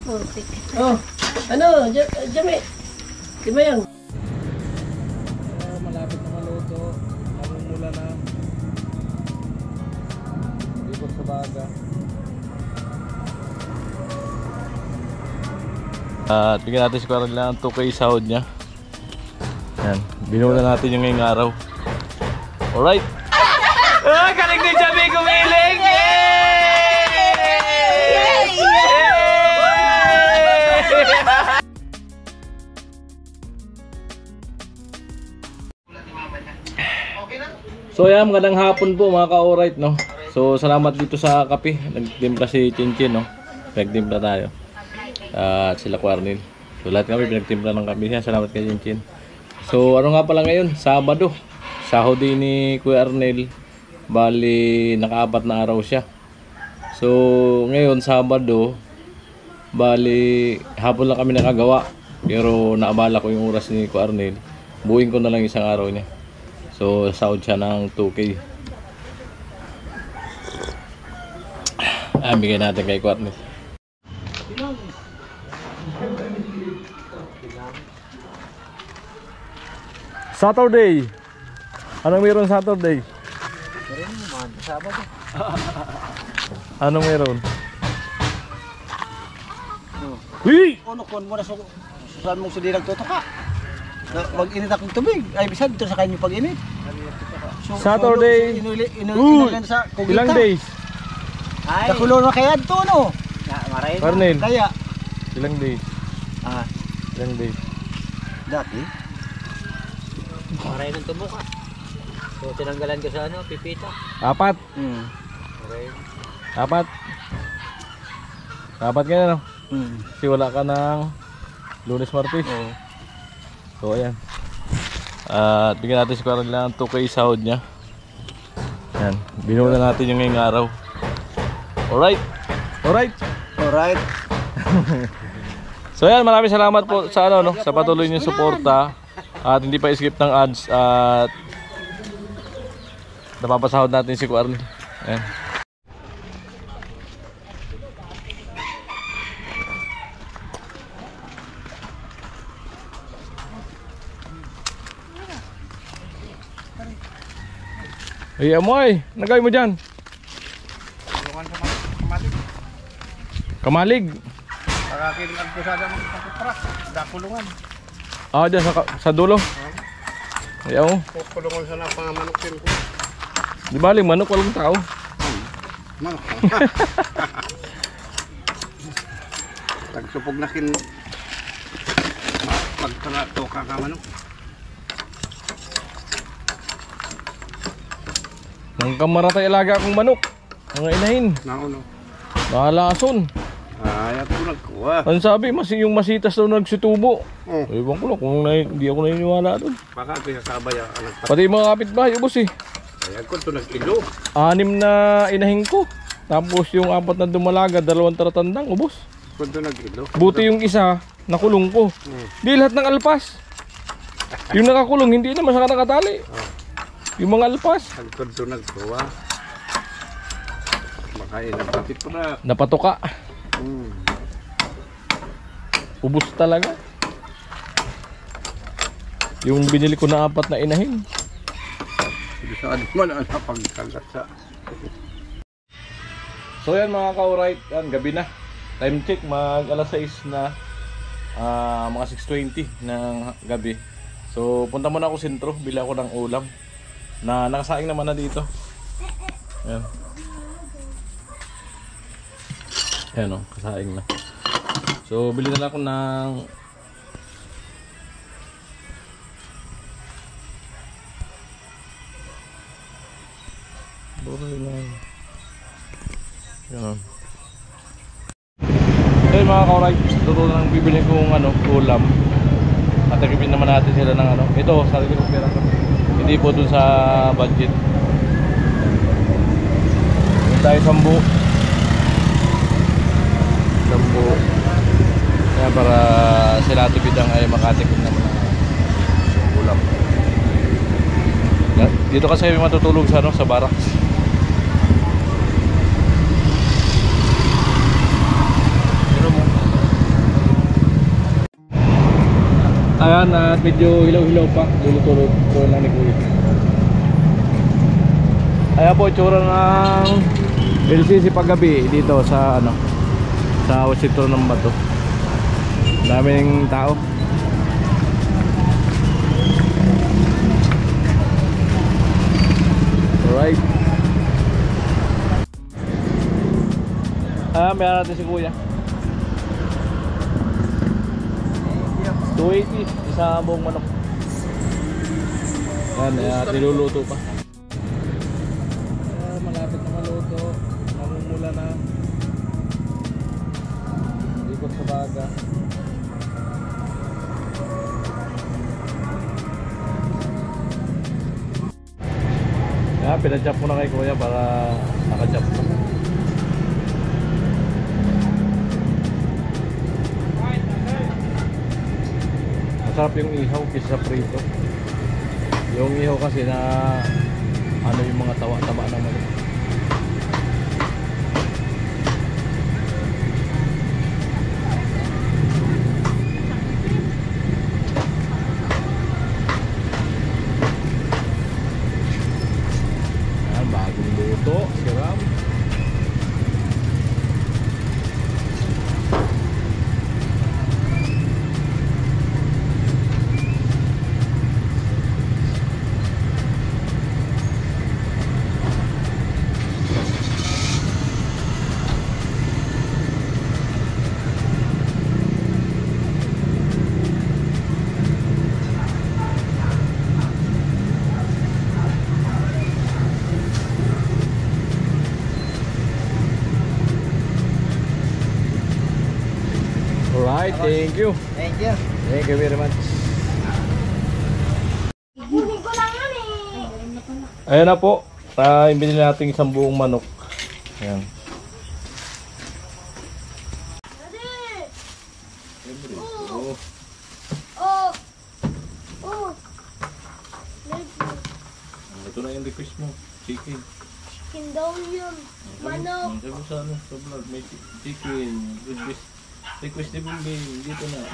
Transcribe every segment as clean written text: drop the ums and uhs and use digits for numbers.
Pulpik. Oh, ano, Jami? Di ba yan? Malapit na maluto. Namumula na. Ikot sa baga. At bigyan natin si Quarren lang 2K sahod niya. Yan, binula natin yung ngayong araw. Alright. Ah, galing din Jami kumiling! So yan, magandang hapon po mga ka-alright, no? So salamat dito sa kape. Nagtimpla si Chinchin, no? Nagtimpla tayo. At sila Quarren. So lahat kami pinagtimpla ng kape niya. Salamat kay Chinchin. So ano nga pala ngayon? Sabado. Sahod din ni Kuya Arnel. Bali, naka-4 na araw siya. So ngayon, Sabado. Bali, hapon lang kami nakagawa. Pero naabala ko yung oras ni Kuya Arnel. Buuin ko na lang isang araw niya. So, sahod siya ng 2K. Bigyan natin kay Quarren. Saturday. Anong meron Saturday? Meron naman, Sabado. Anong meron? Uy! Kon mo na saan mong sudi nagtutuka. Mag-init akong tubig. Ay, bisan dito sa kanya pag-init. So, Saturday. Inulan sa kugita. Ilang days? Ay. Nakulo na kaya ito, no? Maray na. Quarren. Kaya. Ilang days? Ilang days? Dati. Maray ng tubo ka. So tinanggalan ko sa pipita. 4. Maray. 4. 4 ka na, no? Kasi wala ka ng Lunes, Martes. Oo. So ayan. At bigyan natin si Quarren lang 2K sahod niya. Ayan, binula natin yung ngayong araw. Alright. Alright. So ayan, maraming salamat po sa sa patuloy niyong suporta. At hindi pa skip ng ads. At napapasahod natin si Quarren. Ayan. Ay, amoy, nagawin mo dyan? Kulungan sa kamalig. Kamalig. Pagkakiling ang pusada magpapatras. Dakulungan. Dyan sa dulo. Ayaw. Kulungan sa napangamanok din ko. Di ba aling manok, walang tao? Manok. Tagsupog na kin pagkatuka ka manok. Nang kamaratay alaga akong manok. Mga inahin. Nauno. Mahalason. Ayat ko nagkuha. Ang sabi, yung masitas daw nagsitubo. Oh. Ewan ko lang kung hindi ako naniniwala doon. Baka ito yung sabay ang anak. Pati yung mga kapitbahay, ubos eh. Ayat ko ito nagkilo. 6 na inahin ko. Tapos yung 4 na dumalaga, 2 taratandang, ubos. Kung ito nagkilo. Buti yung isa, nakulong ko. Di lahat ng alpas. Yung nakakulong, hindi naman sa nakatali. Yung mga alpas. Kung ito nagkuha. Makain ang kapit po na. Napatuka. Ubos talaga. Yung binili ko na 4 na inahin. Hindi saan man ang napagkagat sa. So yan mga ka-alright, gabi na. Time check, mag alas 6 na. Mga 6:20 ng gabi. So punta muna ako sentro, bili ako ng ulam. Na nakasaing naman na dito. Ayan. Ayan o, kasaing na. So bili na lang ako ng Ayan. Ayun mga ka-alright, totoo na lang bibili kong ulam. At nagpipin naman natin sila ng ito, sarili kong pera ko. Hindi po dun sa budget. Dun tayo sambu. Kaya para sila tibidang ay makatikin naman ng ulam. Dito kasi kami matutulog sa sa barracks. Ayan, at medyo hilaw-hilaw pa. Luluto-luto lang ni Kuya. Ayan po, itsura ng LCC paggabi dito sa ano, sa Sitro ng Bato. Daming tao. Alright. Meron natin si Kuya. 280 isa buong manok. Yan, niluluto pa. Malapit na maluto. Namumula na. Ikot sa baga. Yan, pinachop ko na kay Kuya para nakachop na. Masarap yung ihaw kaysa sa prito. Yung ihaw kasi na ano yung mga taba-taba naman. Ayan, bagong luto, siram. Alright, thank you. Thank you. Thank you very much. Ayan na po. Ibili natin isang buong manok. Ayan. Ito na yung request mo. Chicken. Chicken daw yun. Manok. Sabi mo sa ano, sa vlog, may chicken. Request ni Bimbing. Dito na.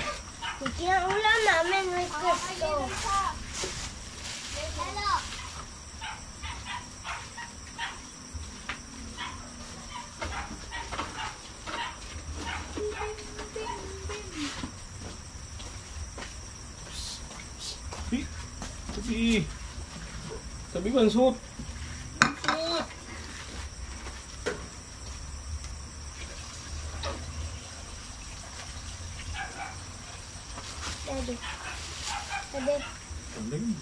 Chicken ang ulam namin. Request ko. Sabi mansut. Daddy. Daddy.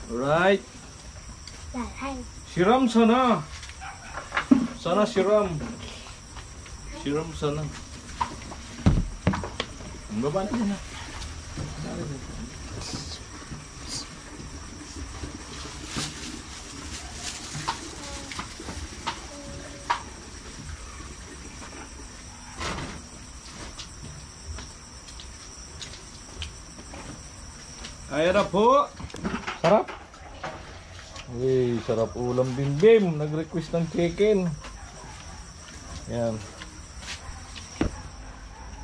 Alright. Dalhay. Siram sana. Sana siram. Siram sana. Ang baba na dyan ha. Ayan na po. Sarap. Uy, sarap ulam Bimbim. Nag-request ng chicken. Yan.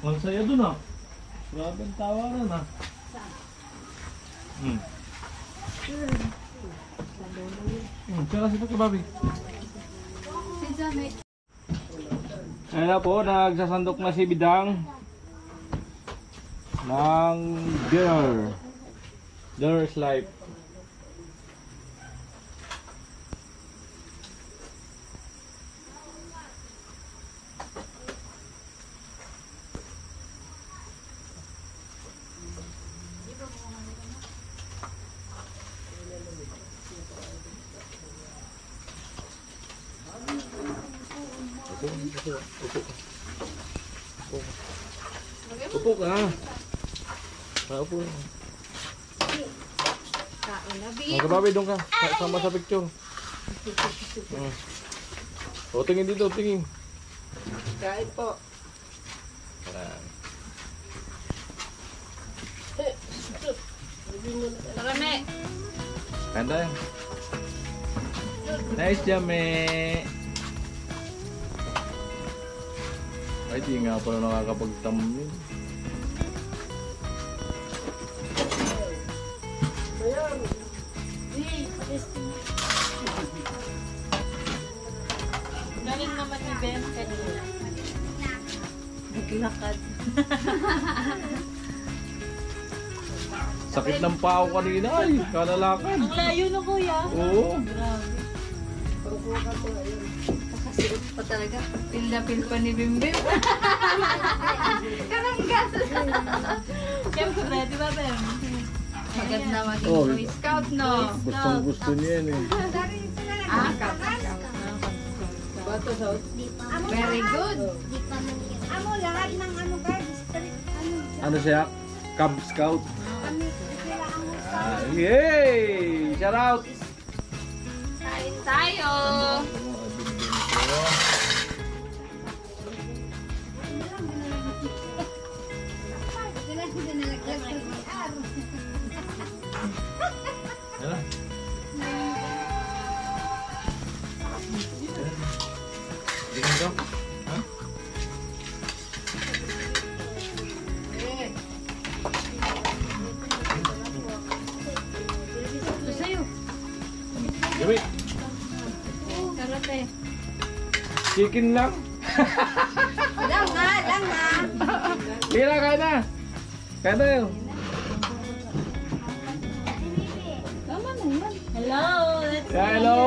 Ang saya dun ah. Grabe ang tawaran ah. Tsaka si Pagkababi. Ayan na po, nagsasandok na si Bidang ng dinner. Dinner's life. Upo ka. Upo. Magkababi doon ka. Sama sa picture. O, tingin dito, tingin. Kain po. Kanda yan. Nice Jame. Ay, di nga pala nakakapagtamnin. Galing naman ni Ben kanina. Naglakad. Sakit ng pao kanina ay, kalalakad. Ang layo na kuya. Oo. Grabe. Nakasiot pa talaga. Pil na pil pa ni Bimbim. Karanggas. Siyempre, di ba Bem? Maganda maging Oh. Boy Scout, no? Gustong gusto niya yan eh. Ah, Scout. Very good. Amo, lahat ng ano ba? District, ano, Ano siya? Cub Scout. kami, sila ang Yay! Shout out! Kain tayo. Ano? Tingnan ko. Ha? Ito sa'yo. Gabi, Karote. chicken lang. Lang nga. Kaya kaya na. Kaya na yun. Tama na yan. Hello. Yeah, hello.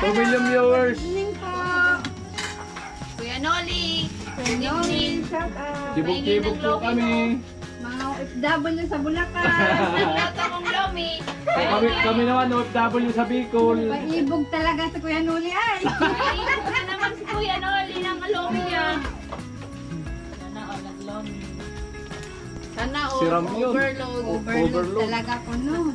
2 million viewers. Evening po. Kuya Noli. Good evening. Tibog-tibog po kami. Mga OFW sa Bulacan. Nagluto mong lomi. Kami naman OFW sa Bicol. Paibog talaga sa Kuya Noli ay. Paibog na naman si Kuya Noli ng lomi niya. Sana all naglomi. Sana all Siram yun. overload. Overload. Talaga po no.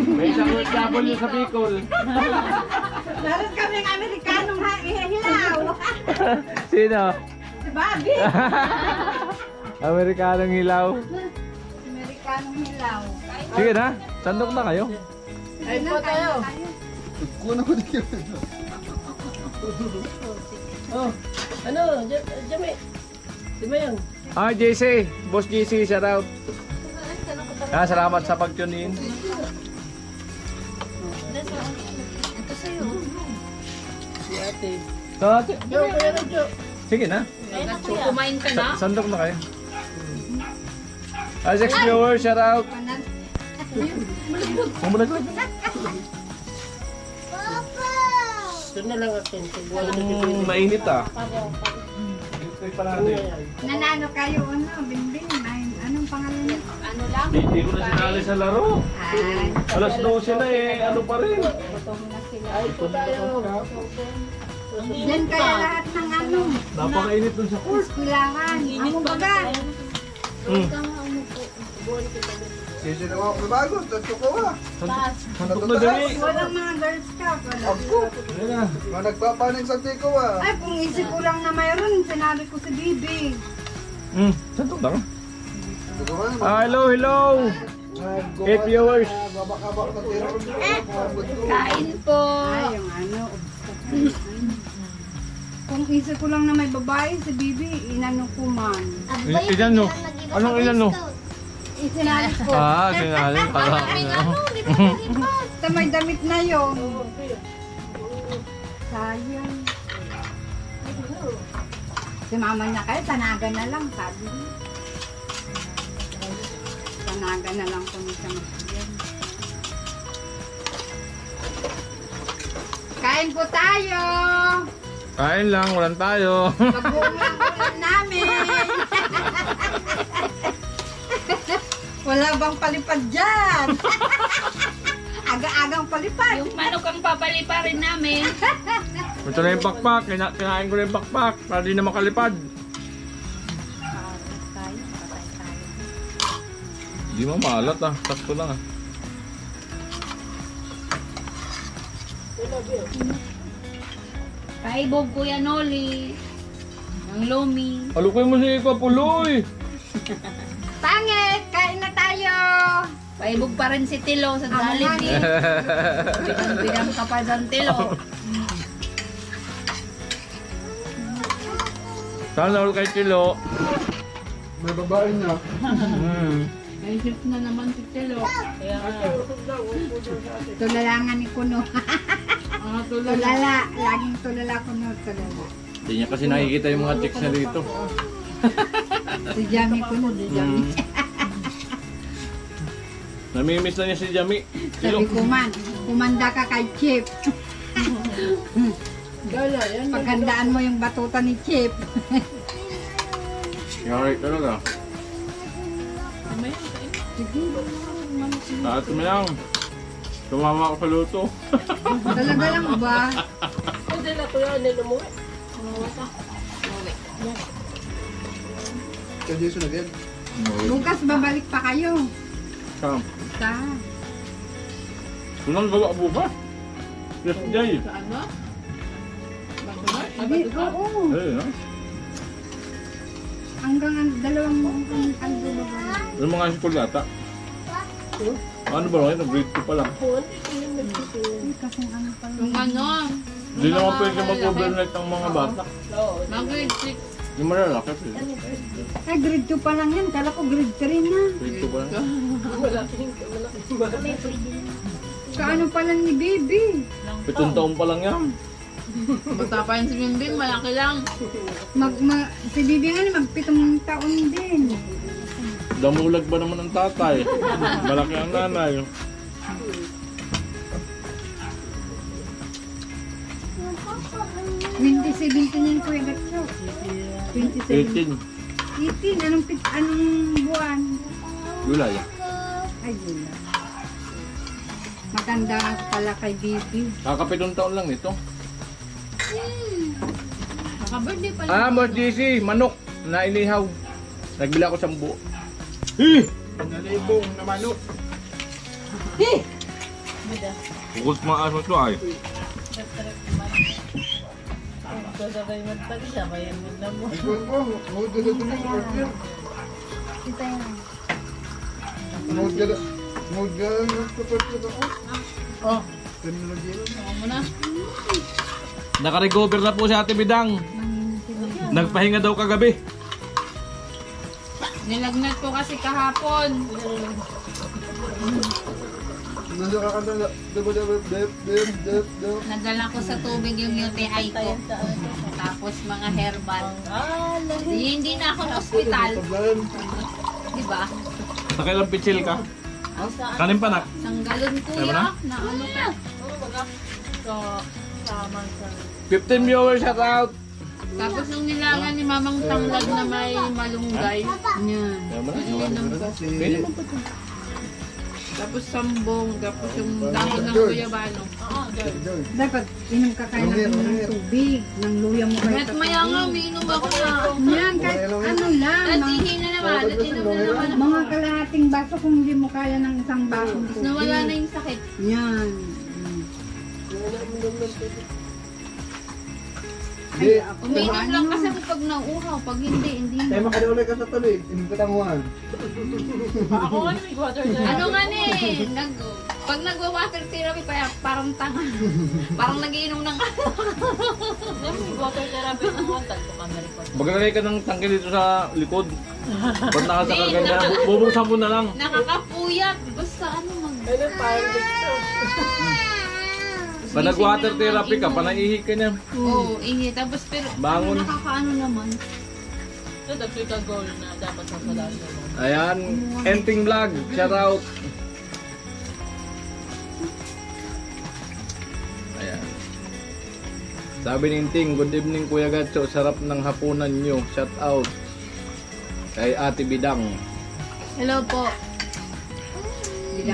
May isang OFW sa Bicol. Meron kaming Amerikanong hilaw. Sino? Si Bobby. Amerikanong hilaw. Amerikanong hilaw. Sige na, sandok na kayo. Ay po tayo. Kuna ko din yun. Ah, JC, Boss JC, shout out. Salamat sa pag-tune in. Ito sa'yo. Ate. Sige na, Kumain ka na? sandok na kayo. Isaac viewers, shout out. Bumulaglag. Mainit ah. Nanalo kayo ano, Bimbing. Anong pangalan niyo? Ano lang? Hindi ko na sinali sa laro. Ay, Alas 12 na eh, ano pa rin. yan kaya lahat ng ano, Napakainit dun sa court. eskwelahan. Amo baga. Sisi na ako bago, tatlo ko ah. Sandok na dali. Walang mga Girl Scout. Wala. Ayun na. Mga nagpapaning sa tiko ah. Ay, kung isip ko lang na mayroon, sinabi ko si Bibi. Sandok na ka. Hello, hello. 8 viewers. Babak-abak na tiro. Kain po. Ay, yung ano, kung isip ko lang na may babae, si Bibi, inano ko man. Ilan no? Anong ilan no? Isinabi ko. Sinali. Kala ko na. Basta may damit na yun. Sayang. Si mama niya kayo, tanaga na lang, sabi niya. Tanaga na lang kung siya masyan. Kain po tayo! Kain lang, walang tayo. Pag-ulan namin! Wala bang palipad dyan? Aga-agang palipad. Yung manok ang papaliparin namin. Ito na yung pakpak. Kinain ko na yung pakpak. Para di na makalipad. Di mo maalat ah. Sakto lang ah. Paibog Kuya Noli. Ang lomi. Alukoy mo si Ikapuloy. Pangit! Kain na tayo! Paibog pa rin si Tilo sa Jollibee. Bigang ka pa dyan, Tilo. Sana all kay Tilo. May babae na. May shift na naman si Tilo. Kaya Tulalangan ni Kuno. Tulala. Laging tulala Kuno. Tulala. Hindi niya kasi nakikita yung mga chicks na dito. Si Jami Kuno. Si Jami. Namimiss na niya si Jami. Tilo. Sabi kumanda ka kay Chip. Paghandaan mo yung batuta ni Chip. Yari talaga. Taat mo lang. Tumama ako sa luto. Talaga lang ba? Kaya Jason again. Bukas babalik pa kayo. Sam. Ka. Kunang gawa bukas. Yes, Jay. ano? Hindi, oo. Eh, ha? Hanggang dalawang ang dulo ba? Yung mga sikol yata. Ano ba lang? Grade 2 pa lang. Kasi ano pa Yung ano? Hindi naman pwede mag-overnight ang mga bata. Mag-grade 6. Yung malalaki. Ay, grade 2 pa lang yan. Kala ko grade 3 na. Grade 2 pa lang. Kaano pa lang ni baby? 7 taon pa lang yan. Bata pa yun si Bimbim, malaki lang. Si baby nga naman, 7 taon din. Damulag ba naman ang tatay? Malaki ang nanay. 2017 yan Kuya Gatso. 27. 18. 18. Anong buwan? Gulay. Ay, wala. Maganda pala kay baby. Kakapitong taon lang ito. Naka-birthday pa lang. Ah, Mos GC, manok na inihaw. Nagbila ko 10 buo. Eh! Nalibong na manok. Bukod mga aso ito ay. Naka-recover na po si Ate Bidang. Nagpahinga daw kagabi. Nilagnat ko kasi kahapon. Nadala ko sa tubig yung UTI ko. Tapos mga herbal. Hindi na ako sa ospital. Diba? Nakailang pitsil ka? Kanin pa nak? Isang galon kuya. Na ano ka? 15 viewers, shout out! Tapos yung nilangan ni Mamang Tanglad na may malunggay. Yan. Tapos sambong. Tapos yung dahon ng guyabano. Dapat inom ka kayo ng tubig. Ng luya mo kayo. Kahit maya nga, umiinom ako na. Yan, kahit ano lang. Natihin na naman. Natinom na naman. Mga kalahating baso kung hindi mo kaya ng isang baso. Tapos nawala na yung sakit. Yan. Ay, Umiinom lang kasi ako pag nauuhaw. Pag hindi, hindi na. Kaya makadawalay ka sa talig. Inom ka tanguhan. Ano nga eh, pag nagwa-water therapy, parang tanga. Parang nagiinom ng water therapy ng water. Maglagay ka ng tangke dito sa likod. Pag nakasakal ka niya, bubuksan mo na lang. Nakakapuyat. Basta ano Pag nag-water therapy ka, panaihi ka niya. Oo, ingi. Tapos pero Bangon. nakakaano naman. Ayan, Enting Vlog, shout out. Ayan. Sabi ni Enting, good evening Kuya Gatso, sarap ng hapunan nyo, shout out. Kay Ate Bidang. Hello po.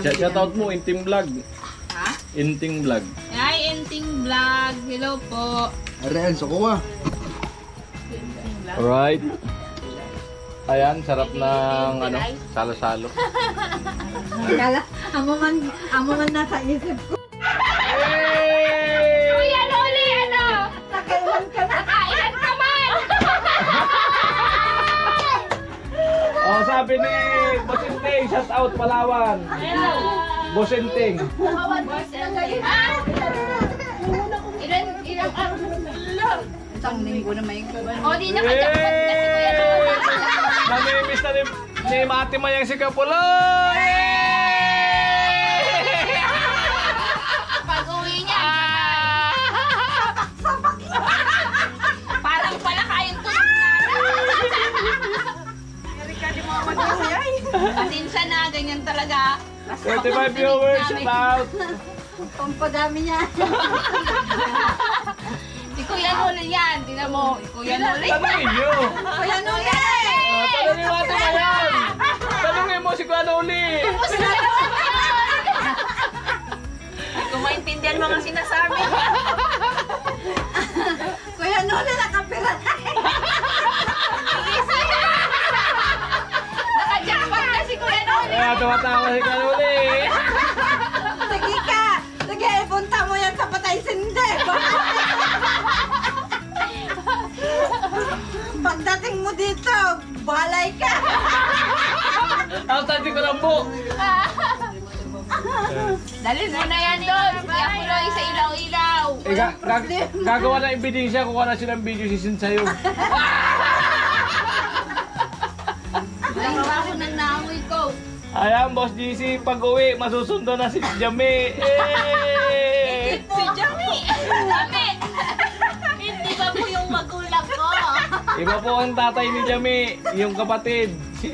Shout out mo, Enting Vlog. Ha? Enting Vlog. Hi, Enting Vlog. Hello po. Ariel, sukuha. Alright. Ayan, sarap ng ano, salo-salo. Kala, amo man nasa isip ko. Kuya Loli, ano? Nakailan ka na. Nakailan ka man! Oh, sabi ni Bosinteng, shout out Palawan. Bosinteng. Ilang araw na Isang linggo na may O, di nakajakpan kasi Kuya Noli. Namimiss na ni Mati Mayang si Kapuloy! Pag-uwi niya, parang pala kayong tulog na. Pasensya na, ganyan talaga. 35 viewers, shout out! pampadami niya. Si Kuya Noli yan, tingnan mo. Kuya Noli. Tanungin nyo! Kuya Noli! Tanungin mo Mati Mayang! Tanungin mo si Kuya Noli! Hindi ko maintindihan mga sinasabi. Kuya Noli, nakapira na. Nakajakpan na si Kuya Noli. Kaya tumatawa si Kuya Noli! Sige ka. Sige, punta mo yan sa patay sinde. Pagdating mo dito, balay ka. Ang tanti ko lang po! Dalhin mo na yan doon. Kuya Puloy sa ilaw-ilaw. Gagawa ng ebidensya kung ano silang video sisin sa'yo. Wala ako ng naamoy ko. Ayan, Boss GC, pag-uwi, masusundo na si Jami. Si Jami. Jami. Hindi ba po yung magulang ko? Iba po ang tatay ni Jami, yung kapatid, si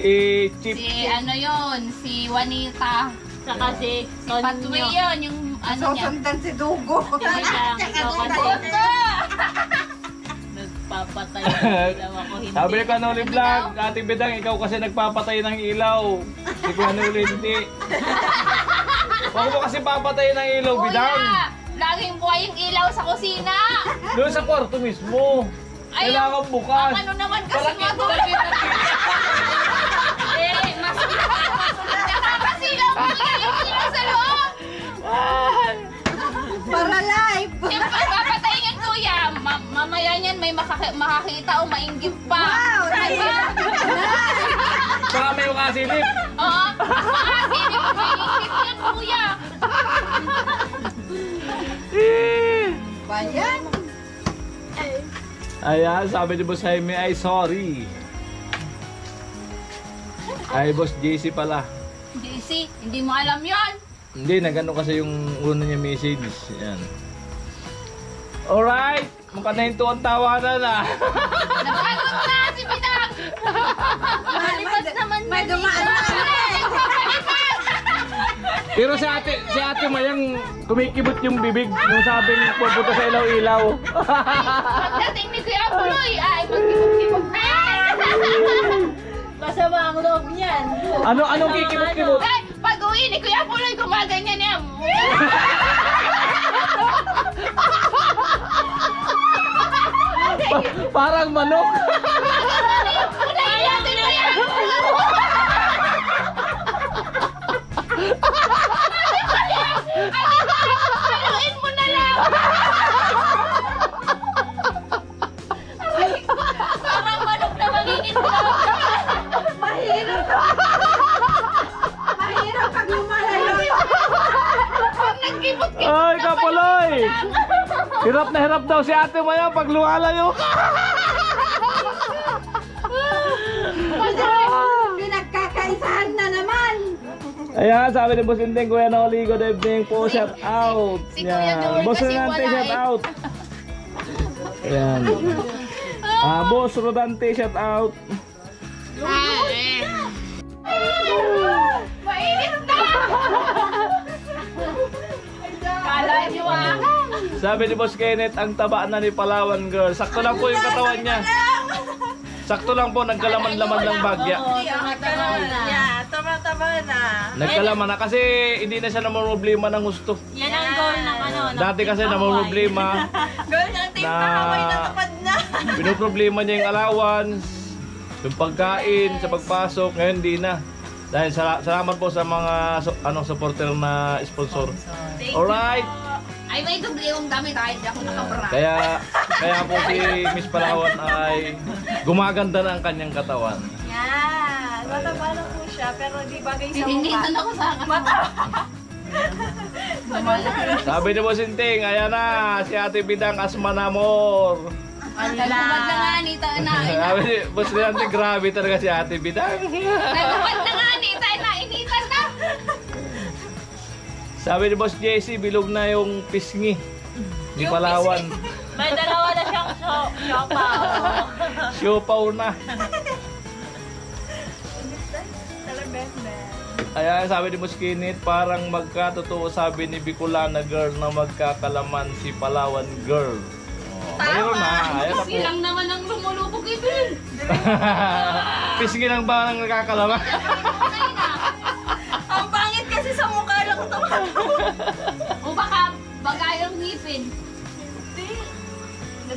Chip. Si ano yon, si Juanita. Saka si Patwi yun, yung ano niya. Susundan si Dugo. Nagpapatay daw ako, hindi. Sabi ko Noli Vlog, Ate Bedang, ikaw kasi nagpapatay ng ilaw. Si Kuya Noli hindi. Huwag mo kasi papatay ng ilaw, Bedang. Kuya, laging buhay yung ilaw sa kusina. Doon sa kwarto mismo. Ay, Kailangan bukas. Ang ano naman kasi magulang. Mas nakakasilaw mo yung ilaw sa loob. Para live. Yung pagpapatay yan, Kuya, mamaya niyan may makakita o mainggit pa. Wow, Diba? Baka may yung kasilip. Oo, makasilip mo mainggit yan, Kuya. Bayan. Ayan, sabi ni Boss Jaime ay sorry. Ay, Boss JC pala. JC, hindi mo alam yon. Hindi, nagano kasi yung una niya message. Yan. Alright, mukha na hinto ang tawanan na. Nagpagod na si Bidang. Malibas naman May dumaan na. Pero si ate Mayang kumikibot yung bibig nung sabing pupunta sa ilaw-ilaw. Pagdating ni Kuya Puloy, ay magkibot-kibot na. Masama ang loob niyan. Anong kikibot-kibot? Ay, pag uwi ni Kuya Puloy, gumaganyan niya. Parang manok. Kulay natin na yan. Haluin mo na lang. Parang manok na magiging Mahirap. Mahirap pag lumalayo. nagkibot-kibot. Ay, Kapuloy! Hirap na hirap daw si ate Mayang pag lumalayo. Pinagkakaisahan na naman. Ayan, sabi ni Boss Inteng, Kuya Noli, good evening po, shout out. Si Kuya Noli Boss kasi Rodante, wala shout eh. out. Ayan. Boss Rodante, shout out. Mainit na! Kala niyo Sabi ni Boss Kenneth, ang taba na ni Palawan girl. Sakto lang po yung katawan niya. Sakto lang po, nagkalaman-laman lang bagya. Tama-tama na. Nagkalaman na kasi hindi na siya namumroblema ng gusto. Yan ang goal ng ano. Dati kasi namumroblema Goal ng team na Hawaii natupad na. pinoproblema niya yung allowance, yung pagkain, sa pagpasok. Ngayon hindi na. Dahil salamat po sa mga supporter na sponsor. Alright. Ay, may dublewang damit ay hindi ako nakabra. Kaya po si Miss Palawan ay gumaganda na ang kanyang katawan. Yes. Mataba na po siya, pero di bagay sa Pininitan ako sa akin. Sabi ni Boss Inting, ayan na, si Ate Bidang Asmanamor. Nagpapad na nga, Anita. Sabi ni Boss Inting, grabe talaga si Ate Bidang. Nagpapad na nga, Anita. Inainitan na. Sabi ni Boss JC, bilog na yung pisngi. Di Palawan. May dalawa na siyang siopaw. Siopaw na. Ayan, sabi ni Boss Kinit, parang magkatotoo sabi ni Bicolana girl na magkakalaman si Palawan girl. Oh, mayroon na. Ayan na po. Kasi lang naman ang lumulubog ibig. Pisngi lang ba ang nakakalaman? Ang pangit kasi sa mukha lang ito. O baka bagayang ngipin.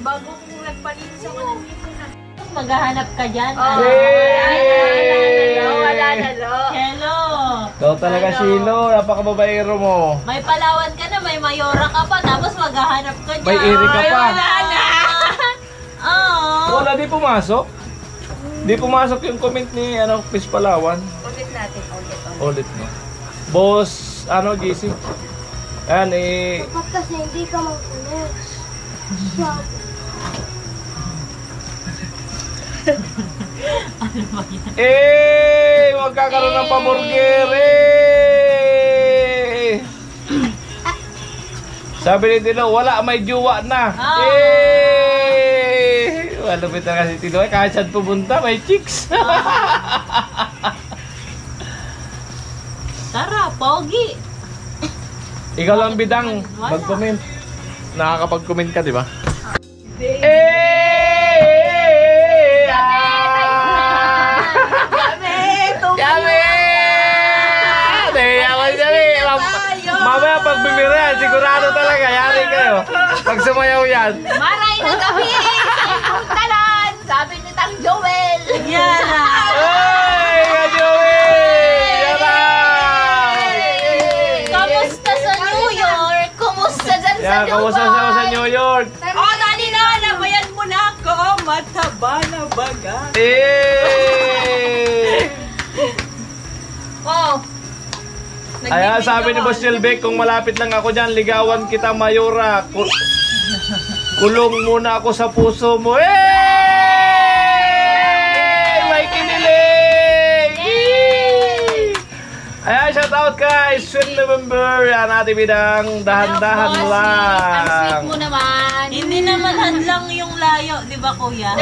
Bago kong nagpalinis ako ng ngipin na. Maghahanap ka dyan. Hey! Wala na, lo. Hello. Ikaw talaga, Shilo. Napakababaero mo. May Palawan ka na, may Mayora ka pa, tapos maghahanap ka dyan. May iri ka pa. Wala na. Oo. Wala, di pumasok. Di pumasok yung comment ni Chris Palawan. Ulit natin, Ulit mo. Boss, GC. Ayan, Dapat kasi hindi ka mag-ulit. magkakaroon ng pamburger. Sabi ni Tino, wala, may jowa na. Malupit na kasi Tino, kahit saan pumunta, may chicks. Tara, pogi. Ikaw lang, Bidang, mag-comment. Nakakapag-comment ka, di ba? Mamaya pag bibira, sigurado talaga, yari kayo. Pag sumayaw yan. Maray na gabi sa talan, sabi ni Tang Joel. Yan na. Hey, Joey! Yara! Kamusta sa New York? Kumusta dyan sa Yan, kamusta Dubai? sa New York? Oh, dali na, nabayan mo na ako. Mataba na baga. Oh. Ayan, sabi ni Boss Jelbeck, kung malapit lang ako dyan, ligawan kita, Mayora. Kulong muna ako sa puso mo. May kinilig! Ayan, shout out guys! Sweet November! Yan, Ate Bidang, dahan-dahan Ang lang. sweet mo naman. Hindi naman hadlang yung layo, di ba kuya?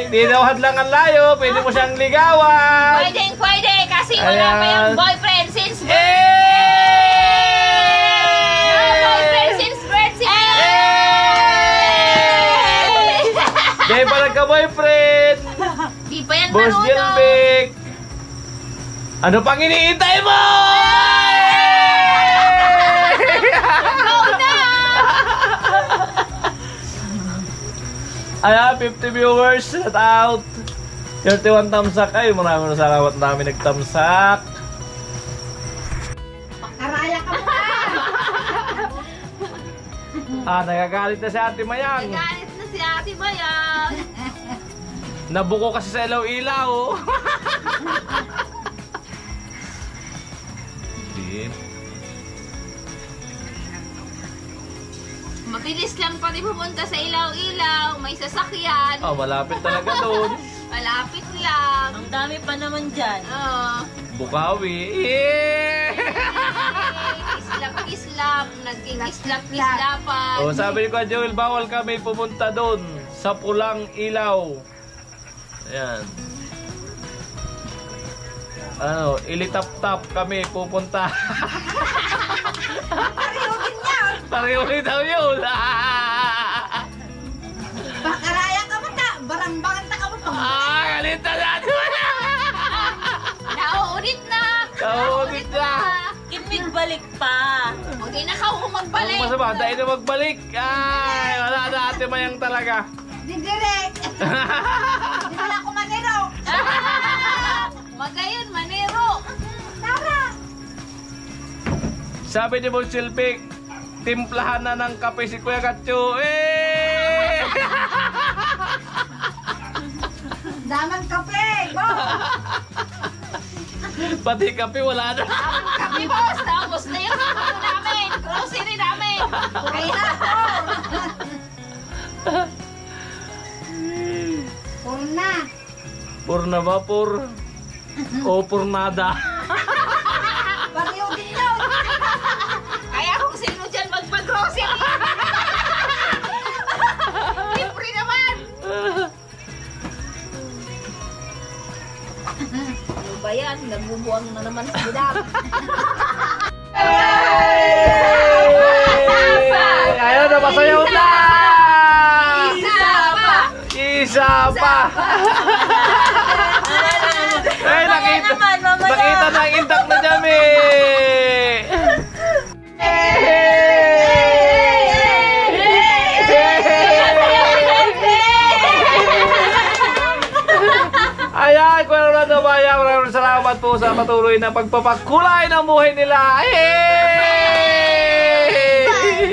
Hindi daw hadlang ang layo, pwede mo siyang ligawan. Pwede, kasi wala pa yung boyfriend since birth. Boyfriend since birth. Kaya pa nagka-boyfriend. Di pa yan Boss marunong. Jelbeck. Ano pang iniintay mo? Go na! Ayan, 50 viewers, shout out. 31 tamsak. Ay, maraming salamat na namin nagtamsak. Karaya ka mo. Nagagalit na si Ate Mayang. Nagalit na si Ate Mayang. Nabuko kasi sa ilaw-ilaw. Mabilis lang pati pupunta sa ilaw-ilaw. May sasakyan. Malapit talaga doon. Malapit lang. Ang dami pa naman dyan. Bukawi. Islap-islap. Nagking-islap-islapan. Sabi ni Kuya Joel, bawal kami pumunta doon sa pulang ilaw. Ayan. Ilitap-tap kami pupunta. Pareho rin daw yun. Karaya ka mo ta. Barang-barang ta ka mo to. Galit na natin. Nauulit na. Nauulit na. Kimig balik pa. Huwag na ka magbalik. Ang masama, dahil na magbalik. Ay, wala na Ate Mayang talaga. Di direct. Di wala ko manero. Magayon, manero. Tara. Sabi ni Boss Jelbeck, timplahan na ng kape si Kuya Gatcho. Daman kape! Bo! Pati kape wala na. Kami boss, tapos na yung ano namin, grocery namin. Ay na po! Purna! Pur na ba? Pur? O pur nada? Pareho din yun! Kaya kung sino dyan magpa-grocery. Libre naman. Ano ba yan? Nagbubuang na naman sa gudam. Ayaw na, masayaw na! Isa pa! Eh, nakita na ang intak na dyan eh! Ayan, kung ano na bayan, maraming salamat po sa patuloy na pagpapakulay ng buhay nila. Hey!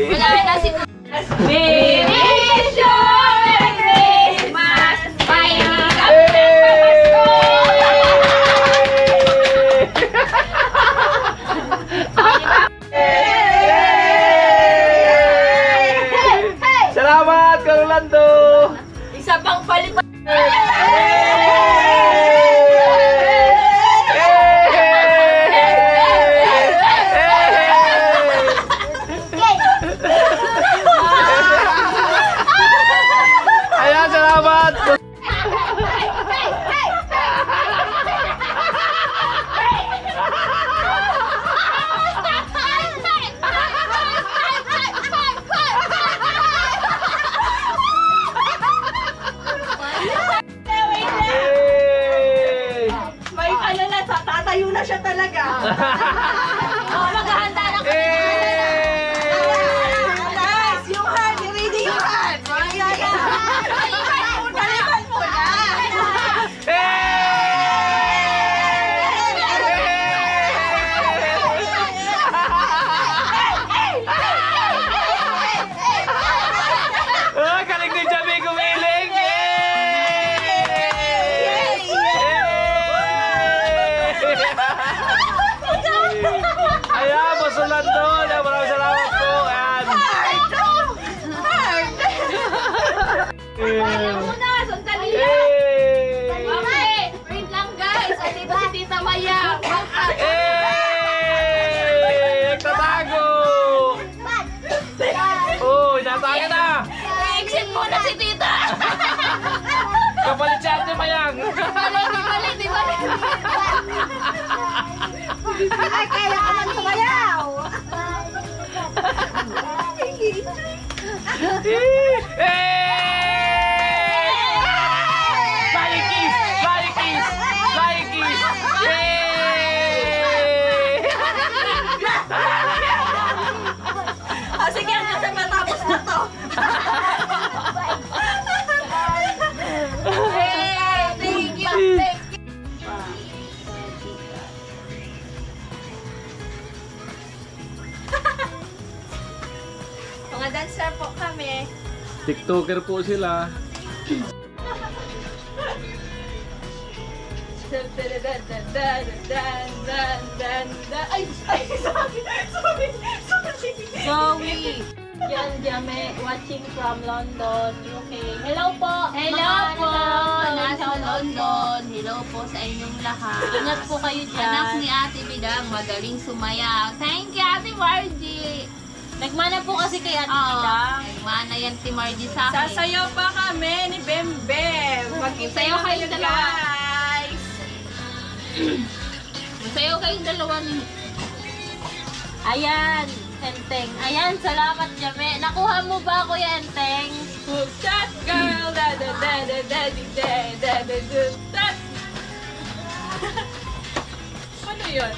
Wala na si Finish your Christmas! May kami nagpapasko! Salamat, Kang Lando! Isa pang palipat. Ayan, salamat! Yay! May ano na, tatayo na siya talaga. Oh, maghahanda na kami. Guys, yung hand, ready yung hand. Taliban mo na. Oh, galing ni Javi gumiling! Ayan, masulan doon. Maraming salamat po. Ayan. Muna, sandali lang. Hey! Okay, wait lang guys. Andito si Tita Maya. Hey! Nagtatago! Oh, natago na! I-exit muna si Tita. Kapalit si Ate Mayang! Di bali. Ay, kaya ka man sumayaw! Flying kiss! Flying kiss! Flying kiss! Sige, hanggang sa matapos na to. Thank you. Mga dancer po kami. TikToker po sila. Ay, sorry. Zoe. Yan, Jame, watching from London, UK. Hello po. Hello mga po. nasa Nasa London. Hello po sa inyong lahat. Ingat po kayo dyan. Anak ni Ate Bidang, magaling sumayaw. Thank you, Ate Margie. Nagmana po kasi kay Ate Oo. Bidang. Nagmana yan si Margie sa akin. Sasayaw pa kami ni Bembem. Magkita Sayaw kayo kayo dalawa. guys. Masayaw kayong dalawa ni... Ayan, Enteng. Ayan, salamat Jame. Nakuha mo ba Kuya Enteng? Who's that girl? Da da da da da da da da da da. Ano yun?